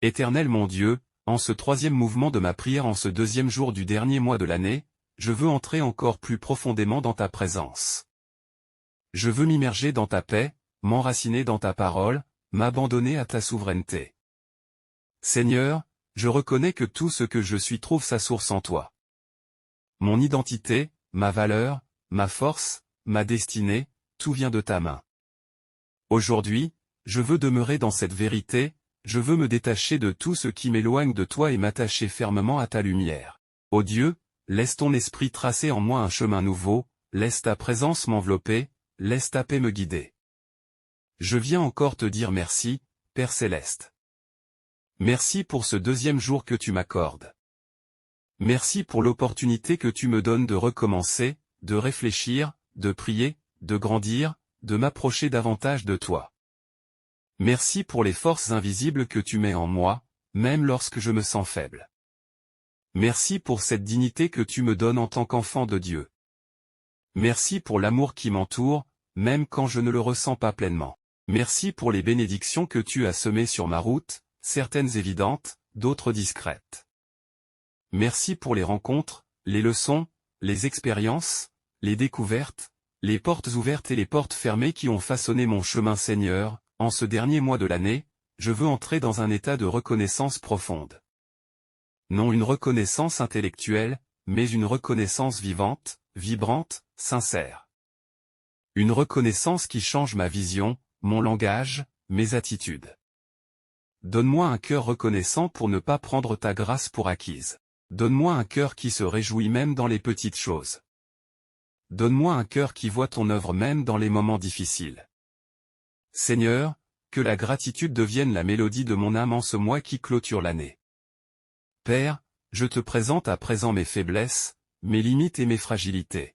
Éternel mon Dieu, en ce troisième mouvement de ma prière en ce deuxième jour du dernier mois de l'année, je veux entrer encore plus profondément dans ta présence. Je veux m'immerger dans ta paix, m'enraciner dans ta parole, m'abandonner à ta souveraineté. Seigneur, je reconnais que tout ce que je suis trouve sa source en toi. Mon identité, ma valeur, ma force, ma destinée, tout vient de ta main. Aujourd'hui, je veux demeurer dans cette vérité, je veux me détacher de tout ce qui m'éloigne de toi et m'attacher fermement à ta lumière. Ô Dieu, laisse ton esprit tracer en moi un chemin nouveau, laisse ta présence m'envelopper, laisse ta paix me guider. Je viens encore te dire merci, Père Céleste. Merci pour ce deuxième jour que tu m'accordes. Merci pour l'opportunité que tu me donnes de recommencer, de réfléchir, de prier, de grandir, de m'approcher davantage de toi. Merci pour les forces invisibles que tu mets en moi, même lorsque je me sens faible. Merci pour cette dignité que tu me donnes en tant qu'enfant de Dieu. Merci pour l'amour qui m'entoure, même quand je ne le ressens pas pleinement. Merci pour les bénédictions que tu as semées sur ma route, certaines évidentes, d'autres discrètes. Merci pour les rencontres, les leçons, les expériences, les découvertes, les portes ouvertes et les portes fermées qui ont façonné mon chemin Seigneur. En ce dernier mois de l'année, je veux entrer dans un état de reconnaissance profonde. Non une reconnaissance intellectuelle, mais une reconnaissance vivante, vibrante, sincère. Une reconnaissance qui change ma vision, mon langage, mes attitudes. Donne-moi un cœur reconnaissant pour ne pas prendre ta grâce pour acquise. Donne-moi un cœur qui se réjouit même dans les petites choses. Donne-moi un cœur qui voit ton œuvre même dans les moments difficiles. Seigneur, que la gratitude devienne la mélodie de mon âme en ce mois qui clôture l'année. Père, je te présente à présent mes faiblesses, mes limites et mes fragilités.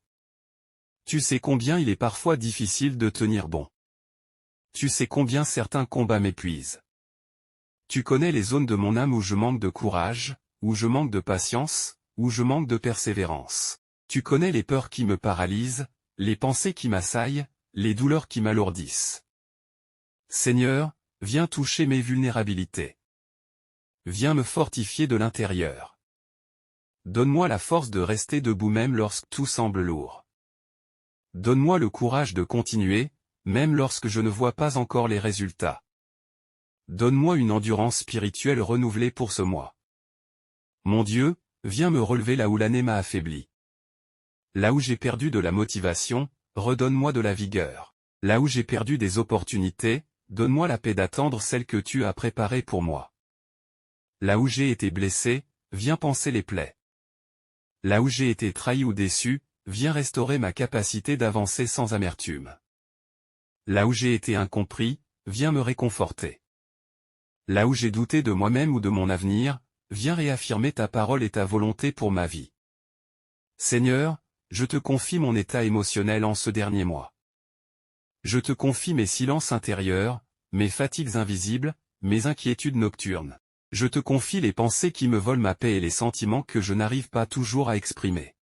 Tu sais combien il est parfois difficile de tenir bon. Tu sais combien certains combats m'épuisent. Tu connais les zones de mon âme où je manque de courage, où je manque de patience, où je manque de persévérance. Tu connais les peurs qui me paralysent, les pensées qui m'assaillent, les douleurs qui m'alourdissent. Seigneur, viens toucher mes vulnérabilités. Viens me fortifier de l'intérieur. Donne-moi la force de rester debout même lorsque tout semble lourd. Donne-moi le courage de continuer, même lorsque je ne vois pas encore les résultats. Donne-moi une endurance spirituelle renouvelée pour ce mois. Mon Dieu, viens me relever là où l'année m'a affaibli. Là où j'ai perdu de la motivation, redonne-moi de la vigueur. Là où j'ai perdu des opportunités, donne-moi la paix d'attendre celle que tu as préparée pour moi. Là où j'ai été blessé, viens panser les plaies. Là où j'ai été trahi ou déçu, viens restaurer ma capacité d'avancer sans amertume. Là où j'ai été incompris, viens me réconforter. Là où j'ai douté de moi-même ou de mon avenir, viens réaffirmer ta parole et ta volonté pour ma vie. Seigneur, je te confie mon état émotionnel en ce dernier mois. Je te confie mes silences intérieurs, mes fatigues invisibles, mes inquiétudes nocturnes. Je te confie les pensées qui me volent ma paix et les sentiments que je n'arrive pas toujours à exprimer.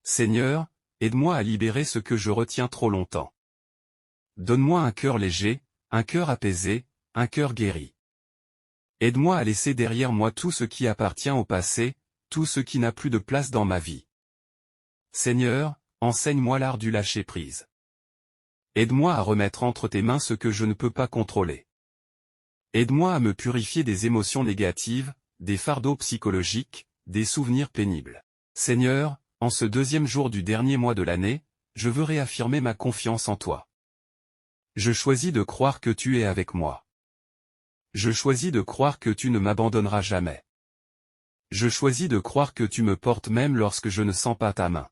Seigneur, aide-moi à libérer ce que je retiens trop longtemps. Donne-moi un cœur léger, un cœur apaisé, un cœur guéri. Aide-moi à laisser derrière moi tout ce qui appartient au passé, tout ce qui n'a plus de place dans ma vie. Seigneur, enseigne-moi l'art du lâcher-prise. Aide-moi à remettre entre tes mains ce que je ne peux pas contrôler. Aide-moi à me purifier des émotions négatives, des fardeaux psychologiques, des souvenirs pénibles. Seigneur, en ce deuxième jour du dernier mois de l'année, je veux réaffirmer ma confiance en toi. Je choisis de croire que tu es avec moi. Je choisis de croire que tu ne m'abandonneras jamais. Je choisis de croire que tu me portes même lorsque je ne sens pas ta main.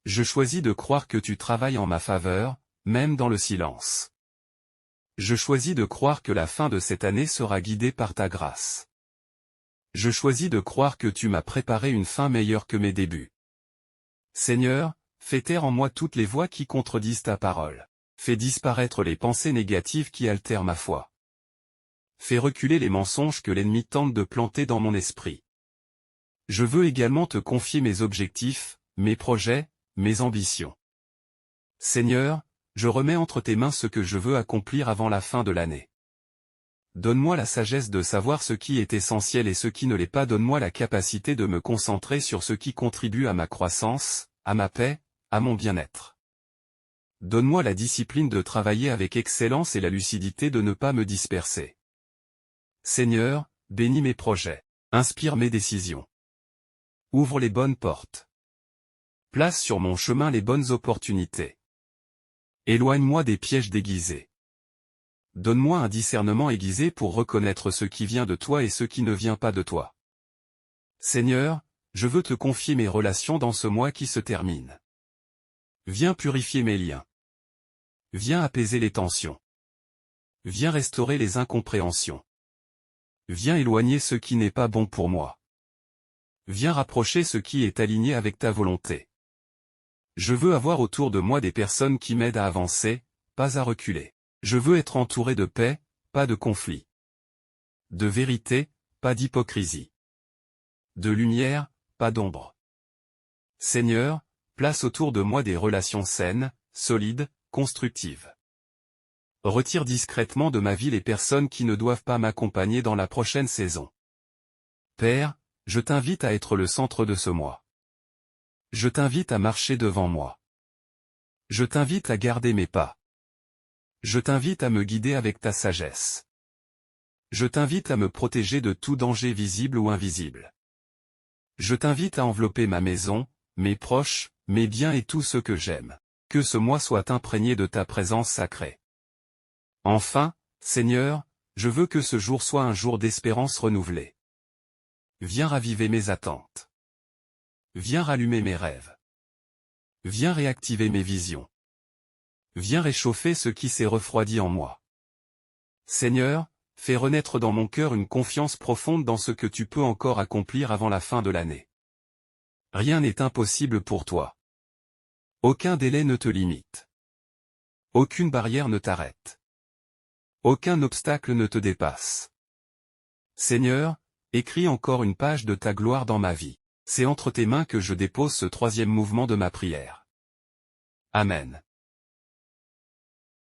Je choisis de croire que tu travailles en ma faveur, même dans le silence. Je choisis de croire que la fin de cette année sera guidée par ta grâce. Je choisis de croire que tu m'as préparé une fin meilleure que mes débuts. Seigneur, fais taire en moi toutes les voix qui contredisent ta parole. Fais disparaître les pensées négatives qui altèrent ma foi. Fais reculer les mensonges que l'ennemi tente de planter dans mon esprit. Je veux également te confier mes objectifs, mes projets, mes ambitions. Seigneur, je remets entre tes mains ce que je veux accomplir avant la fin de l'année. Donne-moi la sagesse de savoir ce qui est essentiel et ce qui ne l'est pas. Donne-moi la capacité de me concentrer sur ce qui contribue à ma croissance, à ma paix, à mon bien-être. Donne-moi la discipline de travailler avec excellence et la lucidité de ne pas me disperser. Seigneur, bénis mes projets. Inspire mes décisions. Ouvre les bonnes portes. Place sur mon chemin les bonnes opportunités. Éloigne-moi des pièges déguisés. Donne-moi un discernement aiguisé pour reconnaître ce qui vient de toi et ce qui ne vient pas de toi. Seigneur, je veux te confier mes relations dans ce mois qui se termine. Viens purifier mes liens. Viens apaiser les tensions. Viens restaurer les incompréhensions. Viens éloigner ce qui n'est pas bon pour moi. Viens rapprocher ce qui est aligné avec ta volonté. Je veux avoir autour de moi des personnes qui m'aident à avancer, pas à reculer. Je veux être entouré de paix, pas de conflit. De vérité, pas d'hypocrisie. De lumière, pas d'ombre. Seigneur, place autour de moi des relations saines, solides, constructives. Retire discrètement de ma vie les personnes qui ne doivent pas m'accompagner dans la prochaine saison. Père, je t'invite à être le centre de ce mois. Je t'invite à marcher devant moi. Je t'invite à garder mes pas. Je t'invite à me guider avec ta sagesse. Je t'invite à me protéger de tout danger visible ou invisible. Je t'invite à envelopper ma maison, mes proches, mes biens et tout ce que j'aime. Que ce mois soit imprégné de ta présence sacrée. Enfin, Seigneur, je veux que ce jour soit un jour d'espérance renouvelée. Viens raviver mes attentes. Viens rallumer mes rêves. Viens réactiver mes visions. Viens réchauffer ce qui s'est refroidi en moi. Seigneur, fais renaître dans mon cœur une confiance profonde dans ce que tu peux encore accomplir avant la fin de l'année. Rien n'est impossible pour toi. Aucun délai ne te limite. Aucune barrière ne t'arrête. Aucun obstacle ne te dépasse. Seigneur, écris encore une page de ta gloire dans ma vie. C'est entre tes mains que je dépose ce troisième mouvement de ma prière. Amen.